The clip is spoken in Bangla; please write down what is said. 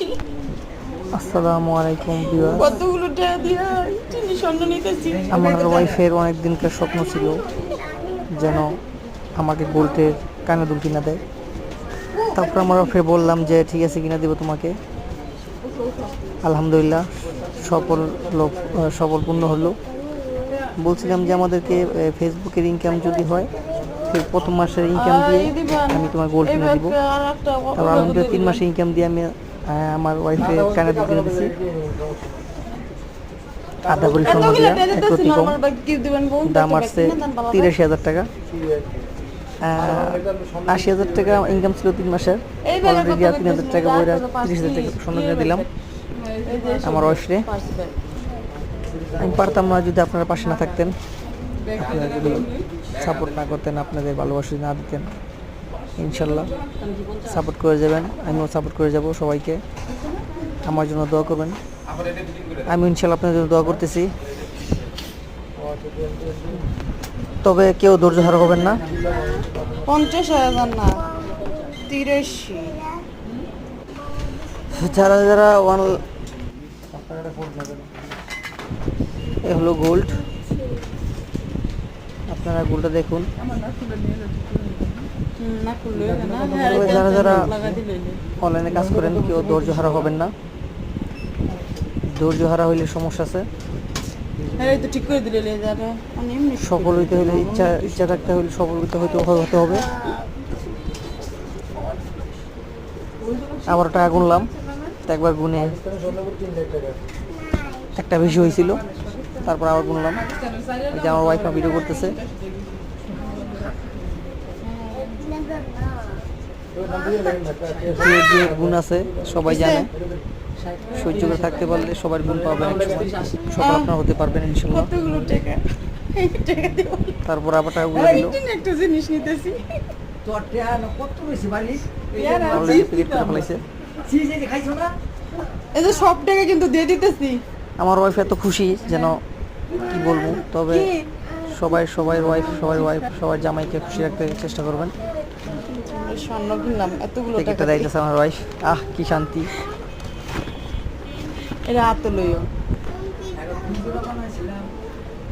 নিতেছি। আসসালামু আলাইকুম ভিউয়ার্স। কতগুলো টাকা দিয়া চিনি স্বর্ণ নিতেছি। আমার ওয়াইফের অনেক দিনকার স্বপ্ন ছিল যেন আমাকে গোল্ডের কানে দুল কিনা দেয়। তারপর আমার ওয়াইফে বললাম যে ঠিক আছে কিনা দেবো তোমাকে। আলহামদুলিল্লাহ সফলপূর্ণ হলো। বলছিলাম যে আমাদেরকে ফেসবুকের ইনকাম যদি হয় প্রথম মাসের ইনকাম দিয়ে আমি তোমার গোল্ড কিনে দিব। তারপর আলহামদুলিল্লাহ 3 মাসের ইনকাম দিয়ে আমি আমার ওয়াইফের কানে দুল কিনে দিছি। আধা ভরি স্বর্ণ দিয়া প্রতি কম দাম আসছে 83,000 টাকা। 80,000 টাকা ইনকাম ছিল 3 মাসের। অলরেডি 3,000 টাকা বইরা 30,000 টাকা স্বর্ণ কিনে দিলাম আমার ওয়াইফরে। আমি পারতাম না যদি আপনারা পাশে না থাকতেন, আপনারা যদি সাপোর্ট না করতেন, আপনাদের ভালোবাসা না দিতেন। ইনশাল্লাহ সাপোর্ট করে যাবেন, আমিও সাপোর্ট করে যাব সবাইকে। আমার জন্য দোয়া করবেন, আমি ইনশাল্লাহ আপনাদের জন্য দোয়া করতেছি। তবে কেউ ধৈর্য হারা হবেন না। 50,000 না 83। যারা যারা এ হলো গোল্ড, আপনারা গোল্ডটা দেখুন। যারা যারা অনলাইনে কাজ করেন কেউ ধৈর্য হারা হবেন না। ধৈর্য হারা হইলে সমস্যা আছে। সফল হইতে হলে ইচ্ছা রাখতে হলে সফল হতে হবে। আবার টাকা গুনলাম, একবার গুনে একটা বেশি হয়েছিল, তারপর আবার গুনলাম। এই যে আমার ওয়াইফ ভিডিও করতেছে। গুণ আছে সবাই জানে, সহ্য করে থাকতে পারলে সবার গুণ পাবেন একসময়, সফল আপনারা হতে পারবেন ইনশাল্লাহ। তারপর আবার টাকাগুলো দিল। একটা জিনিস নিতেছি। এই যে সব টাকা কিন্তু দিয়ে দিতেছি। আমার ওয়াইফ এত খুশি যেন কি বলবো। তবে সবাই জামাইকে খুশি রাখতে চেষ্টা করবেন। স্বর্ণ কিনলাম এতগুলো টাকা দিতেছে আমার ওয়াইফ। কি শান্তি। এটা হাতে লইও।